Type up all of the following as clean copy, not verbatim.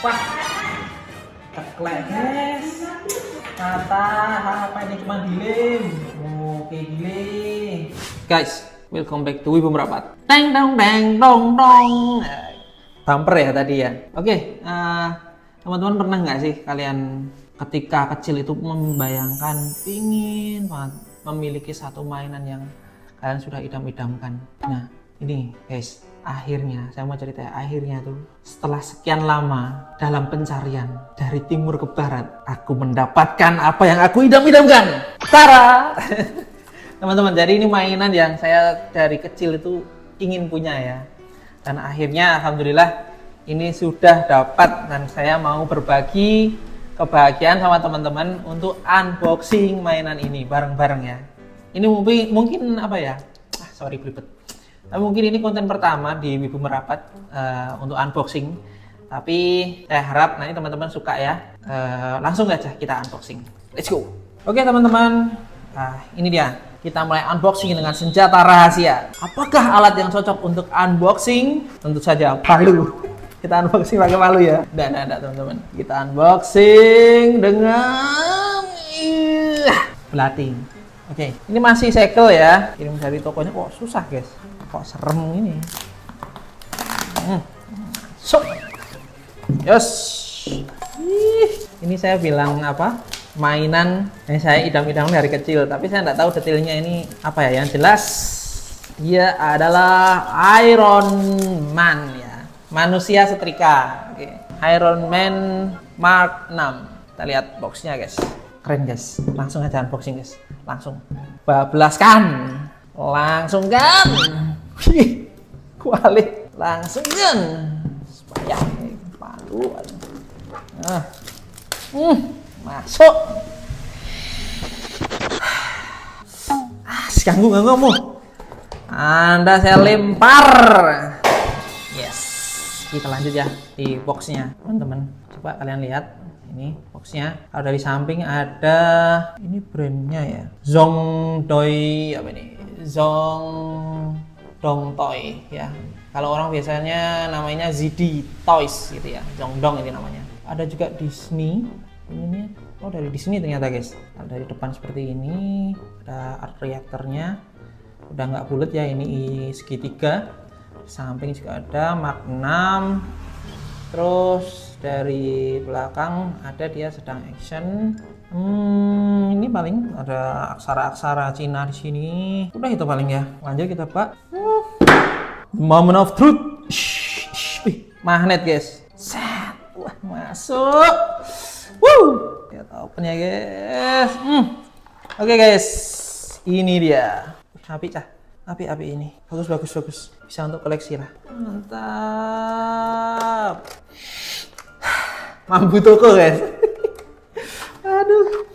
Wah, teklek guys. Kata apa ini cuma giling. Oke giling. Guys, welcome back to Wibu Merapat. Teng dong deng dong dong. Bumper ya tadi ya. Oke, teman-teman pernah nggak sih kalian ketika kecil itu membayangkan ingin banget memiliki satu mainan yang kalian sudah idam-idamkan. Nah, ini guys, akhirnya saya mau cerita ya, akhirnya tuh setelah sekian lama dalam pencarian dari timur ke barat, aku mendapatkan apa yang aku idam-idamkan. Tara. Teman-teman, jadi ini mainan yang saya dari kecil itu ingin punya ya. Dan akhirnya alhamdulillah ini sudah dapat dan saya mau berbagi kebahagiaan sama teman-teman untuk unboxing mainan ini bareng-bareng ya. Ini mungkin apa ya? Sorry belibet. Tapi mungkin ini konten pertama di Wibu Merapat untuk unboxing. Tapi saya harap nanti teman-teman suka ya. Langsung aja kita unboxing. Let's go. Oke teman-teman, ini dia. Kita mulai unboxing dengan senjata rahasia. Apakah alat yang cocok untuk unboxing? Tentu saja palu. Kita unboxing pakai palu ya. Tidak teman-teman. Kita unboxing dengan belating. Oke, ini masih segel ya. Kirim dari tokonya. Kok susah guys? Kok serem ini? So, yes. Ini saya bilang apa? Mainan yang saya idam-idam dari kecil, tapi saya nggak tahu detailnya ini apa ya. Yang jelas dia adalah Iron Man ya, manusia setrika. Oke. Iron Man Mark 6. Kita lihat boxnya guys, keren guys. Langsung aja unboxing guys, langsung bablaskan, langsung kan, kualik, langsung kan, supaya palu. Masuk. Ganggu kamu. Anda saya lempar. Yes. Kita lanjut ya di boxnya, teman-teman. Coba kalian lihat ini boxnya. Kalau dari samping ada ini brandnya ya. Zongdong apa ini? Zongdong Toy ya. Kalau orang biasanya namanya ZD Toys gitu ya. Zongdong ini namanya. Ada juga Disney. Ini oh dari Disney ternyata guys. Nah, dari depan seperti ini ada art reaktornya, udah nggak bulat ya, ini segitiga. Samping juga ada Mark 6. Terus dari belakang ada dia sedang action. Ini paling ada aksara-aksara Cina di sini. Udah itu paling ya. Lanjut kita Pak. Moment of truth. Magnet guys. Set. Wah masuk. Woo, kita open ya guys. Oke guys, ini dia. Api ini. Bagus. Bisa untuk koleksi lah. Mantap. Mampu toko guys. Aduh.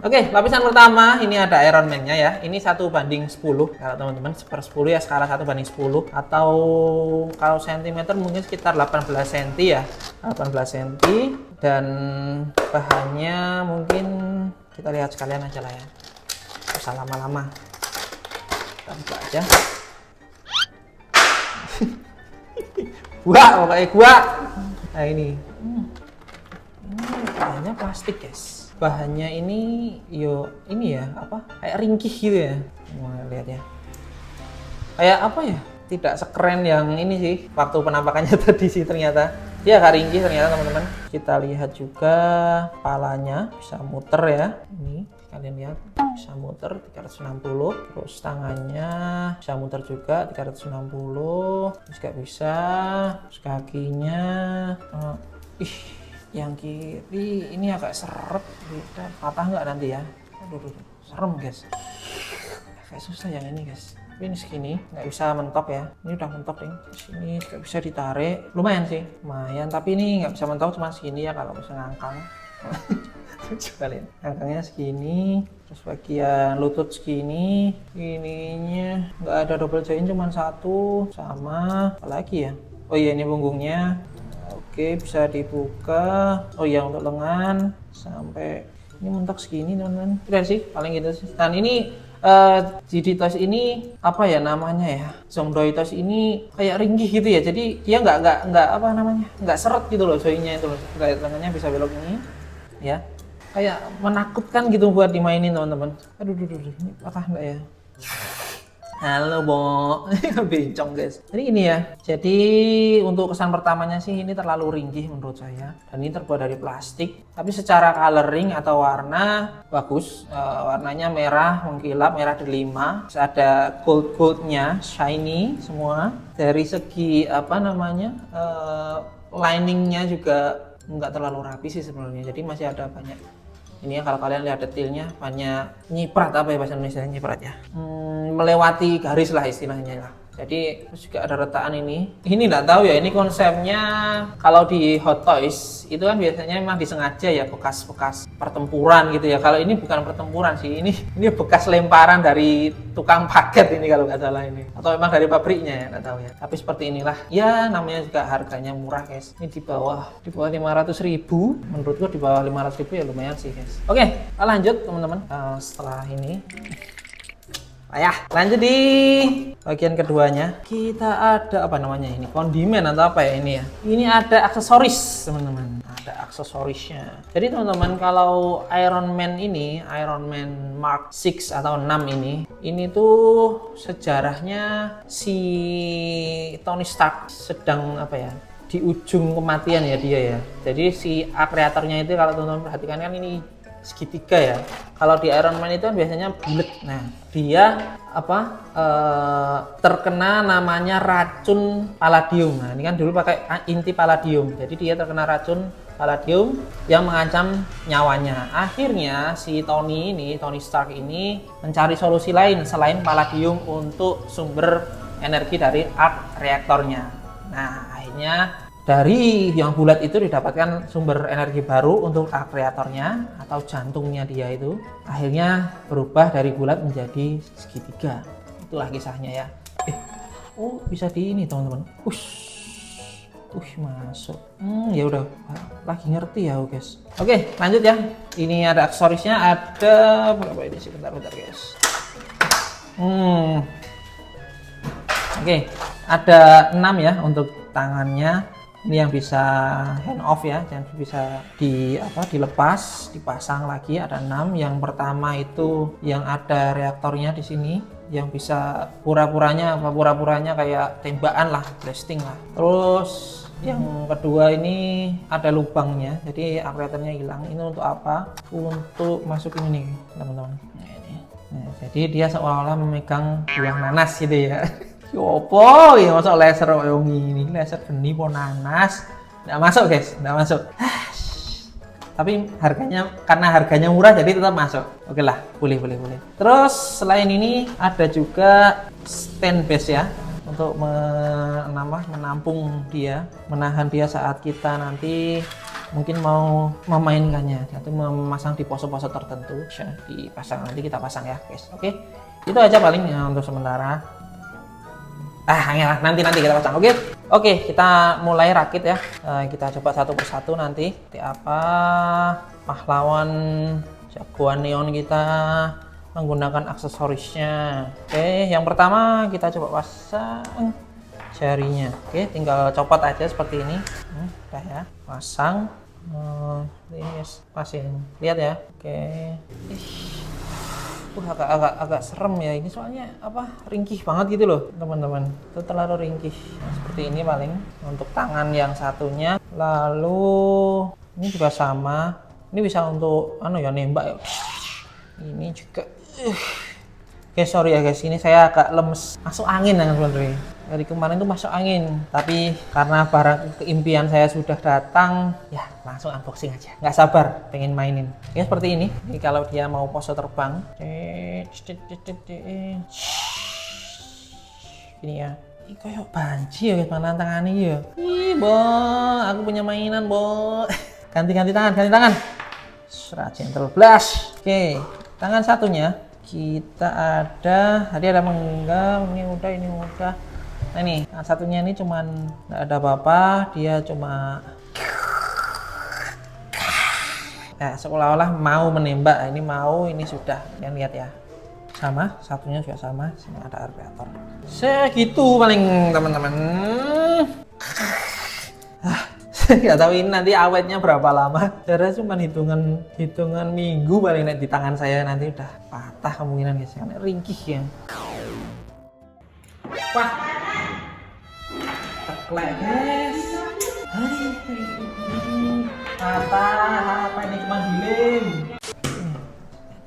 Oke, lapisan pertama ini ada Iron Man-nya ya. Ini 1:10 kalau teman-teman, 1/10 ya, skala 1:10 atau kalau sentimeter mungkin sekitar 18 cm ya. 18 cm dan bahannya mungkin kita lihat sekalian aja lah ya. Tidak usah lama-lama. Kita buka aja. Buah, pokoknya buah. Nah ini bahannya plastik guys. Bahannya ini ini ya apa kayak ringkih gitu ya. Wah, lihat ya, kayak apa ya, tidak sekeren yang ini sih waktu penampakannya tadi sih. Ternyata dia agak ringkih ternyata teman-teman. Kita lihat juga palanya bisa muter ya, ini kalian lihat bisa muter 360. Terus tangannya bisa muter juga 360 juga bisa. Terus kakinya yang kiri ini agak seret, beda, patah nggak nanti ya? Aduh, serem guys. Kayak susah yang ini guys. Tapi ini segini nggak bisa mentok ya. Ini udah mentok nih. Sini nggak bisa ditarik. Lumayan sih, lumayan. Tapi ini nggak bisa mentok, cuma segini ya kalau bisa ngangkang. Coba lihat, ngangkangnya segini. Terus bagian lutut segini. Ininya nggak ada double join, cuma satu. Sama apalagi ya? Oh iya, ini punggungnya. Oke, bisa dibuka. Oh iya, untuk lengan sampai ini mentok segini teman-teman. Udah sih paling gitu sih. Dan ini GD Toys ini apa ya namanya ya, Zongdoi Toys ini kayak ringkih gitu ya, jadi dia nggak apa namanya, nggak seret gitu loh joynya itu loh, kayak tangannya bisa belok ini ya, kayak menakutkan gitu buat dimainin teman-teman. Aduh, ini patah nggak ya? Halo Bo, bencong guys. Jadi ini ya, jadi untuk kesan pertamanya sih ini terlalu ringkih menurut saya. Dan ini terbuat dari plastik, tapi secara coloring atau warna bagus. Warnanya merah mengkilap, merah delima. Terus ada gold-goldnya, shiny semua. Dari segi apa namanya, liningnya juga nggak terlalu rapi sih sebenarnya. Jadi masih ada banyak. Ini ya, kalau kalian lihat detailnya banyak nyiprat, apa ya bahasa Indonesia nyiprat ya, melewati garis lah istilahnya lah. Jadi terus juga ada retakan ini nggak tahu ya, ini konsepnya kalau di Hot Toys itu kan biasanya memang disengaja ya bekas-bekas pertempuran gitu ya. Kalau ini bukan pertempuran sih, ini bekas lemparan dari tukang paket ini kalau nggak salah ini, atau memang dari pabriknya ya, nggak tahu ya. Tapi seperti inilah ya, namanya juga harganya murah guys. Ini di bawah 500.000, menurutku di bawah 500.000 ya lumayan sih guys. Oke, lanjut teman-teman. Setelah ini lanjut di bagian keduanya, kita ada apa namanya ini, kondimen atau apa ya ini ya. Ini ada aksesoris teman-teman, ada aksesorisnya. Jadi teman-teman, kalau Iron Man ini, Iron Man Mark 6 atau 6 ini tuh sejarahnya si Tony Stark sedang apa ya, di ujung kematian ya dia ya. Jadi si kreatornya itu kalau teman-teman perhatikan kan ini segitiga ya. Kalau di Iron Man itu kan biasanya bulat. Nah, dia apa terkena namanya racun palladium. Nah, ini kan dulu pakai inti palladium. Jadi dia terkena racun palladium yang mengancam nyawanya. Akhirnya si Tony Stark ini mencari solusi lain selain palladium untuk sumber energi dari arc reaktornya. Nah, akhirnya dari yang bulat itu didapatkan sumber energi baru untuk akreatornya atau jantungnya dia itu. Akhirnya berubah dari bulat menjadi segitiga. Itulah kisahnya ya. Oh bisa di ini teman-teman. Masuk. Ya udah lagi ngerti ya guys. Oke lanjut ya. Ini ada aksesorisnya, ada berapa ini sih, bentar guys. Oke, ada 6 ya untuk tangannya. Ini yang bisa hand off ya, yang bisa dilepas, dipasang lagi, ada 6. Yang pertama itu yang ada reaktornya di sini, yang bisa pura-puranya kayak tembakan lah, blasting lah. Terus yang kedua ini ada lubangnya, jadi reaktornya hilang. Ini untuk apa? Untuk masukin ini teman-teman. Nah, jadi dia seolah-olah memegang buah nanas gitu ya. Yopo ya, masuk laser yang ini, laser geni po nanas. Nggak masuk guys, nggak masuk. Tapi karena harganya murah jadi tetap masuk. Oke lah, boleh. Terus selain ini ada juga stand base ya, untuk menampung dia, menahan dia saat kita nanti mungkin mau memainkannya atau memasang di pose-pose tertentu. Dipasang, nanti kita pasang ya guys. Oke, itu aja paling ya untuk sementara. Nanti kita pasang. Oke, kita mulai rakit ya. Kita coba satu persatu nanti. Seperti apa pahlawan jagoan neon kita menggunakan aksesorisnya. Oke, yang pertama kita coba pasang jarinya. Oke, tinggal copot aja seperti ini. Udah ya, pasang. Ini guys, pasin. Lihat ya. Oke. Agak serem ya ini, soalnya ringkih banget gitu loh teman-teman, itu terlalu ringkih. Nah, seperti ini paling untuk tangan yang satunya. Lalu ini juga sama, ini bisa untuk nembak ya. Ini juga sorry ya guys, ini saya agak lemes, masuk angin ya sebenarnya. Dari kemarin tuh masuk angin, tapi karena barang keimpian saya sudah datang, ya langsung unboxing aja. Nggak sabar pengen mainin. Ya seperti ini. Ini kalau dia mau pose terbang, ini ya. Ini kayak banci ya guys, mana tangannya ya. Bo, aku punya mainan bo. Ganti tangan. Gentle Blast. Oke, tangan satunya kita tadi ada menggenggam, ini udah. Nah ini, satunya ini cuman nggak ada apa-apa, dia cuma seolah-olah mau menembak. Ini sudah, kalian lihat ya. sama, satunya juga sama, sini ada air radiator. Segitu paling teman-teman. Nggak tahu ini nanti awetnya berapa lama. Saya cuma hitungan minggu paling di tangan saya nanti udah patah kemungkinan guys, karena ringkih ya. Wah, teklek guys. Patah, apa ini cuma dilem.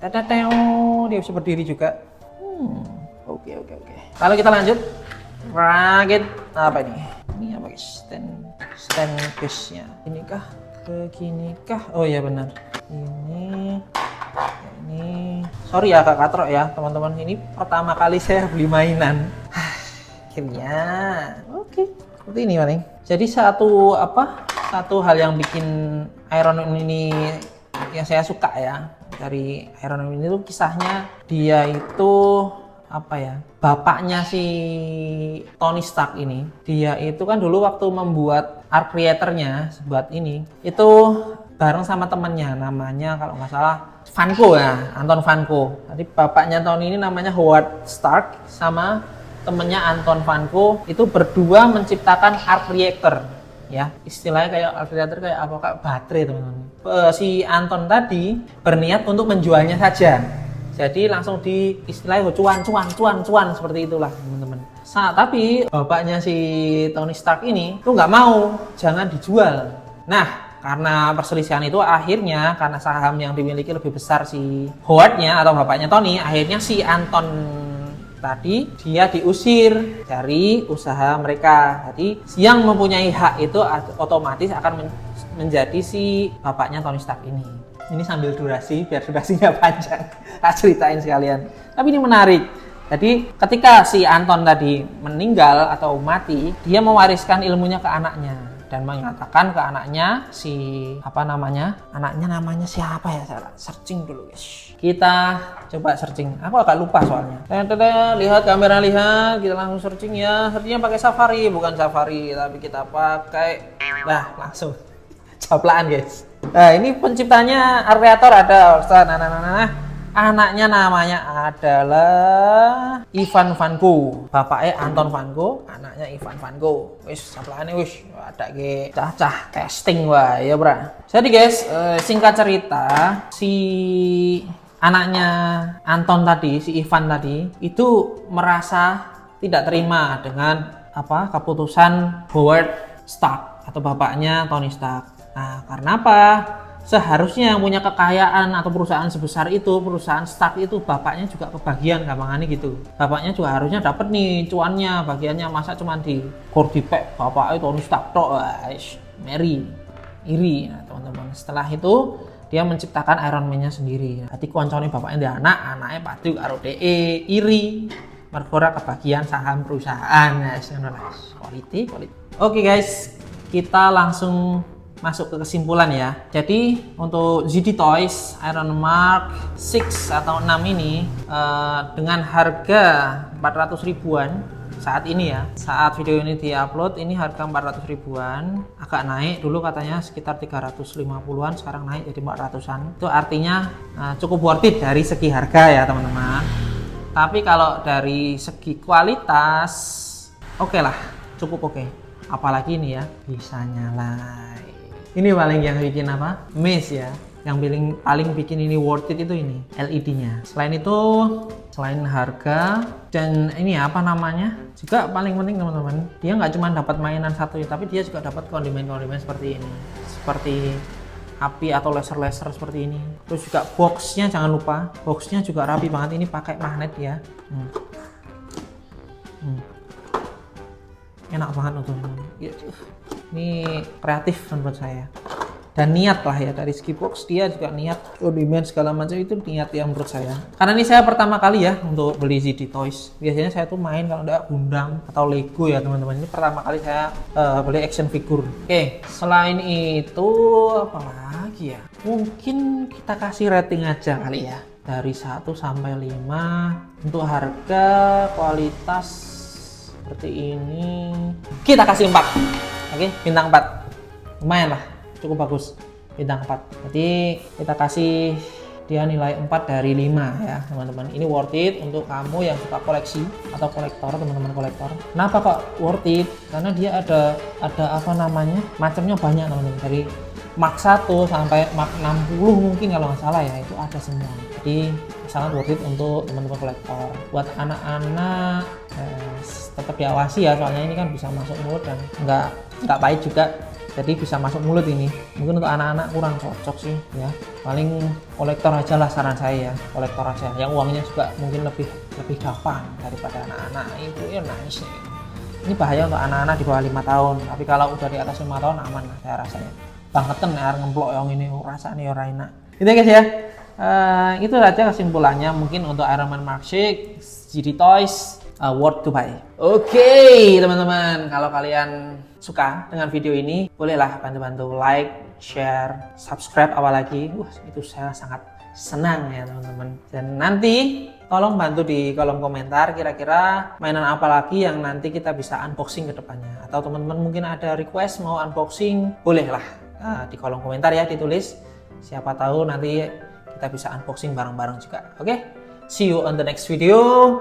Tadateo, dia bisa berdiri juga. Oke. Kalau kita lanjut, rakit apa ini? Ini apa guys? Stand case-nya. Inikah? Beginikah? Oh ya benar. Ini. Sorry ya agak katrok ya teman-teman. Ini pertama kali saya beli mainan. Akhirnya. Oke. Seperti ini paling. Jadi satu hal yang bikin Iron Man ini yang saya suka ya dari Iron Man ini tuh kisahnya, dia itu apa ya, bapaknya si Tony Stark ini, dia itu kan dulu waktu membuat art creator-nya buat ini itu bareng sama temennya, namanya kalau nggak salah Vanko ya, Anton Vanko. Jadi bapaknya Tony ini namanya Howard Stark, sama temennya Anton Vanko itu berdua menciptakan art reactor ya, istilahnya kayak art reactor kayak apa, kayak baterai teman-teman. Si Anton tadi berniat untuk menjualnya saja, jadi langsung di istilahnya cuan seperti itulah teman-teman. Tapi bapaknya si Tony Stark ini tuh nggak mau, jangan dijual. Nah, karena perselisihan itu akhirnya karena saham yang dimiliki lebih besar si Howard-nya atau bapaknya Tony, akhirnya si Anton tadi dia diusir dari usaha mereka. Jadi yang mempunyai hak itu otomatis akan menjadi si bapaknya Tony Stark ini. Ini sambil durasi biar durasinya panjang, tak ceritain sekalian. Tapi ini menarik. Jadi ketika si Anton tadi meninggal atau mati, dia mewariskan ilmunya ke anaknya dan mengatakan ke anaknya anaknya namanya siapa ya, saya searching dulu guys. Kita coba searching, aku agak lupa soalnya. Lihat kamera, kita langsung searching ya. Searchingnya pakai Safari, bukan Safari tapi kita pakai langsung caplaan guys. Nah ini penciptanya Arreator ada anaknya namanya adalah Ivan Vanko, bapaknya Anton Vanko, anaknya Ivan Vanko. Wis saplane wis ada ge cah-cah testing wah ya bra. Jadi guys, singkat cerita si anaknya Anton tadi, si Ivan tadi itu merasa tidak terima dengan keputusan Howard Stark atau bapaknya Tony Stark. Nah, karena apa? Seharusnya yang punya kekayaan atau perusahaan sebesar itu, perusahaan Stark itu, bapaknya juga kebagian, gampangannya gitu. Bapaknya juga harusnya dapat nih cuannya, bagiannya, masa cuma di kordipek bapaknya Tony Stark tok, Mary iri. Nah, teman-teman, setelah itu dia menciptakan Iron Man-nya sendiri. Hati koncone bapaknya dia anaknya padu karo DE iri. Mergora kebagian saham perusahaan. Quality. Oke guys, kita langsung masuk ke kesimpulan ya. Jadi untuk ZD Toys Iron Mark 6 atau 6 ini dengan harga 400 ribuan saat ini ya, saat video ini diupload ini harga 400 ribuan, agak naik, dulu katanya sekitar 350-an, sekarang naik jadi 400-an. Itu artinya cukup worth it dari segi harga ya teman-teman. Tapi kalau dari segi kualitas oke lah, cukup oke. Apalagi ini ya bisa nyala. Ini paling yang bikin miss ya, yang paling bikin ini worth it itu ini LED-nya. Selain itu, selain harga dan ini juga paling penting teman-teman, dia nggak cuma dapat mainan satu ya, tapi dia juga dapat kondimen-kondimen seperti ini, seperti api atau laser-laser seperti ini. Terus juga boxnya, jangan lupa boxnya juga rapi banget, ini pakai magnet ya. Enak banget untuk ini, kreatif menurut saya, dan niat lah ya, dari segi box dia juga niat, kondimen segala macam itu niat ya menurut saya. Karena ini saya pertama kali ya untuk beli ZD Toys. Biasanya saya tuh main kalau enggak Gundam atau Lego ya teman-teman. Ini pertama kali saya beli action figure. Oke, selain itu apa lagi ya, mungkin kita kasih rating aja kali ya, dari 1 sampai 5 untuk harga, kualitas seperti ini kita kasih 4. Oke, bintang 4. Lumayan lah, cukup bagus. Bintang 4. Jadi kita kasih dia nilai 4 dari 5 ya teman-teman. Ini worth it untuk kamu yang suka koleksi atau kolektor, teman-teman kolektor. Kenapa kok worth it? Karena dia ada apa namanya, macamnya banyak teman-teman, dari Mark 1 sampai Mark 60 mungkin kalau nggak salah ya, itu ada semua. Jadi sangat worth it untuk teman-teman kolektor. Buat anak-anak tetap diawasi ya, soalnya ini kan bisa masuk mulut dan nggak pahit juga, jadi bisa masuk mulut ini. Mungkin untuk anak-anak kurang cocok sih ya, paling kolektor aja lah saran saya ya, kolektor aja yang uangnya juga mungkin lebih gampang daripada anak-anak. Itu ya nice nih. Ini bahaya untuk anak-anak di bawah 5 tahun, tapi kalau udah di atas 5 tahun aman lah saya rasanya. Bangetan air ngemplok yang ini rasanya ora enak gitu ya guys ya. Itu saja kesimpulannya mungkin untuk Iron Man Mark 6 GD Toys worth to buy. Oke, teman-teman, kalau kalian suka dengan video ini, bolehlah bantu-bantu like, share, subscribe, apalagi itu saya sangat senang ya teman-teman. Dan nanti tolong bantu di kolom komentar kira-kira mainan apa lagi yang nanti kita bisa unboxing ke depannya, atau teman-teman mungkin ada request mau unboxing, bolehlah di kolom komentar ya ditulis. Siapa tahu nanti kita bisa unboxing bareng-bareng juga. Oke, see you on the next video.